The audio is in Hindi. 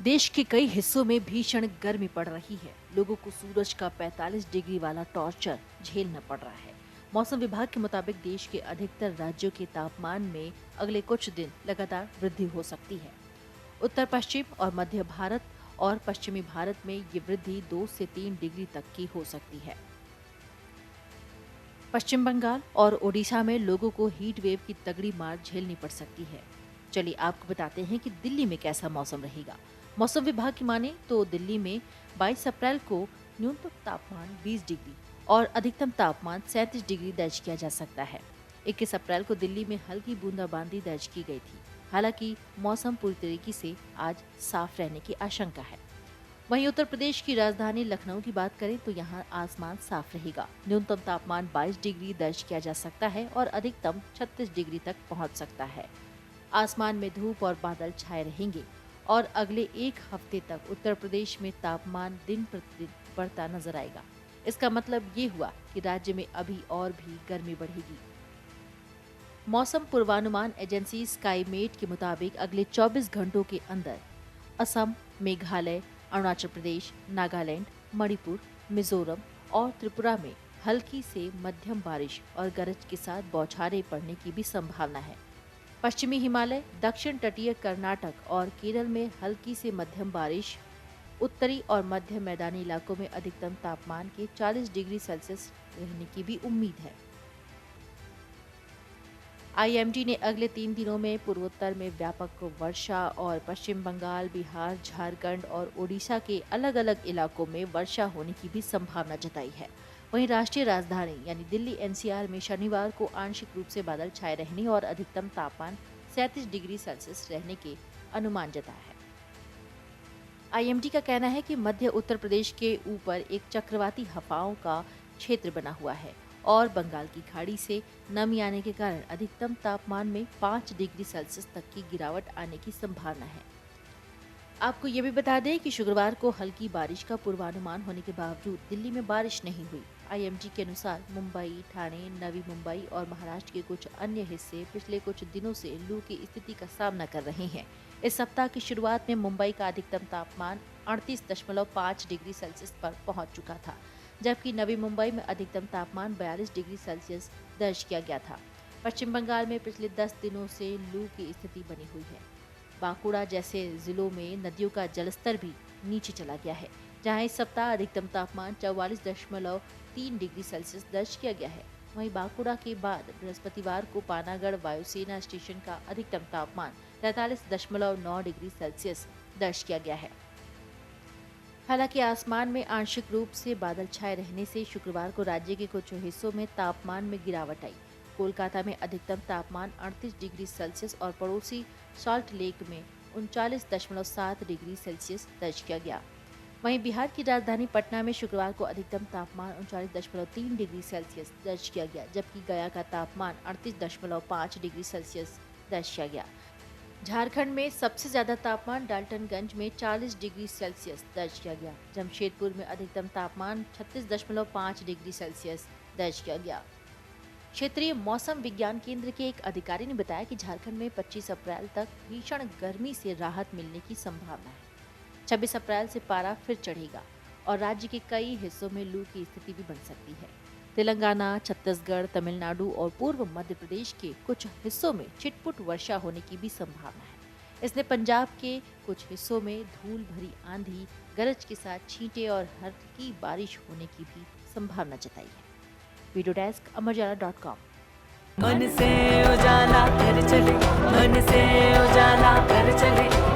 देश के कई हिस्सों में भीषण गर्मी पड़ रही है। लोगों को सूरज का 45 डिग्री वाला टॉर्चर झेलना पड़ रहा है। मौसम विभाग के मुताबिक देश के अधिकतर राज्यों के तापमान में अगले कुछ दिन लगातार वृद्धि हो सकती है। उत्तर पश्चिम और मध्य भारत और पश्चिमी भारत में ये वृद्धि 2 से 3 डिग्री तक की हो सकती है। पश्चिम बंगाल और ओडिशा में लोगों को हीट वेव की तगड़ी मार झेलनी पड़ सकती है। चलिए आपको बताते हैं कि दिल्ली में कैसा मौसम रहेगा। मौसम विभाग की माने तो दिल्ली में 22 अप्रैल को न्यूनतम तापमान 20 डिग्री और अधिकतम तापमान 37 डिग्री दर्ज किया जा सकता है। 21 अप्रैल को दिल्ली में हल्की बूंदाबांदी दर्ज की गई थी। हालांकि मौसम पूरी तरीके से आज साफ रहने की आशंका है। वहीं उत्तर प्रदेश की राजधानी लखनऊ की बात करें तो यहाँ आसमान साफ रहेगा। न्यूनतम तापमान 22 डिग्री दर्ज किया जा सकता है और अधिकतम 36 डिग्री तक पहुँच सकता है। आसमान में धूप और बादल छाए रहेंगे और अगले एक हफ्ते तक उत्तर प्रदेश में तापमान दिन प्रतिदिन बढ़ता नजर आएगा। इसका मतलब ये हुआ कि राज्य में अभी और भी गर्मी बढ़ेगी। मौसम पूर्वानुमान एजेंसी स्काईमेट के मुताबिक अगले 24 घंटों के अंदर असम, मेघालय, अरुणाचल प्रदेश, नागालैंड, मणिपुर, मिजोरम और त्रिपुरा में हल्की से मध्यम बारिश और गरज के साथ बौछारें पड़ने की भी संभावना है। पश्चिमी हिमालय, दक्षिण तटीय कर्नाटक और केरल में हल्की से मध्यम बारिश, उत्तरी और मध्य मैदानी इलाकों में अधिकतम तापमान के 40 डिग्री सेल्सियस रहने की भी उम्मीद है। आईएमडी ने अगले 3 दिनों में पूर्वोत्तर में व्यापक वर्षा और पश्चिम बंगाल, बिहार, झारखंड और ओडिशा के अलग अलग इलाकों में वर्षा होने की भी संभावना जताई है। वहीं राष्ट्रीय राजधानी यानी दिल्ली एनसीआर में शनिवार को आंशिक रूप से बादल छाए रहने और अधिकतम तापमान 37 डिग्री सेल्सियस रहने के अनुमान जताया है। आईएमडी का कहना है कि मध्य उत्तर प्रदेश के ऊपर एक चक्रवाती हवाओं का क्षेत्र बना हुआ है और बंगाल की खाड़ी से नमी आने के कारण अधिकतम तापमान में 5 डिग्री सेल्सियस तक की गिरावट आने की संभावना है। आपको ये भी बता दें कि शुक्रवार को हल्की बारिश का पूर्वानुमान होने के बावजूद दिल्ली में बारिश नहीं हुई। आईएमडी के अनुसार मुंबई, ठाणे, नवी मुंबई और महाराष्ट्र के कुछ अन्य हिस्से पिछले कुछ दिनों से लू की स्थिति का सामना कर रहे हैं। इस सप्ताह की शुरुआत में मुंबई का अधिकतम तापमान 38.5 डिग्री सेल्सियस पर पहुंच चुका था, जबकि नवी मुंबई में अधिकतम तापमान 42 डिग्री सेल्सियस दर्ज किया गया था। पश्चिम बंगाल में पिछले 10 दिनों से लू की स्थिति बनी हुई है। बांकुड़ा जैसे जिलों में नदियों का जलस्तर भी नीचे चला गया है, जहां इस सप्ताह अधिकतम तापमान 44.3 डिग्री सेल्सियस दर्ज किया गया है। वहीं बांकुड़ा के बाद बृहस्पतिवार को पानागढ़ वायुसेना स्टेशन का अधिकतम तापमान 43.9 डिग्री सेल्सियस दर्ज किया गया है। हालांकि आसमान में आंशिक रूप से बादल छाए रहने से शुक्रवार को राज्य के कुछ हिस्सों में तापमान में गिरावट आई। कोलकाता में अधिकतम तापमान 38 डिग्री सेल्सियस और पड़ोसी सॉल्ट लेक में 39.7 डिग्री सेल्सियस दर्ज किया गया। वहीं बिहार की राजधानी पटना में शुक्रवार को अधिकतम तापमान 39.3 डिग्री सेल्सियस दर्ज किया गया, जबकि गया का तापमान 38.5 डिग्री सेल्सियस दर्ज किया गया। झारखंड में सबसे ज्यादा तापमान डाल्टनगंज में 40 डिग्री सेल्सियस दर्ज किया गया। जमशेदपुर में अधिकतम तापमान 36.5 डिग्री सेल्सियस दर्ज किया गया। क्षेत्रीय मौसम विज्ञान केंद्र के एक अधिकारी ने बताया कि झारखंड में 25 अप्रैल तक भीषण गर्मी से राहत मिलने की संभावना है। 26 अप्रैल से पारा फिर चढ़ेगा और राज्य के कई हिस्सों में लू की स्थिति भी बन सकती है। तेलंगाना, छत्तीसगढ़, तमिलनाडु और पूर्व मध्य प्रदेश के कुछ हिस्सों में छिटपुट वर्षा होने की भी संभावना है। इसने पंजाब के कुछ हिस्सों में धूल भरी आंधी, गरज के साथ छींटे और हल्की बारिश होने की भी संभावना जताई है। Video desk amarjala.com। मन से उजाला कर चले, मन से उजाला कर चले।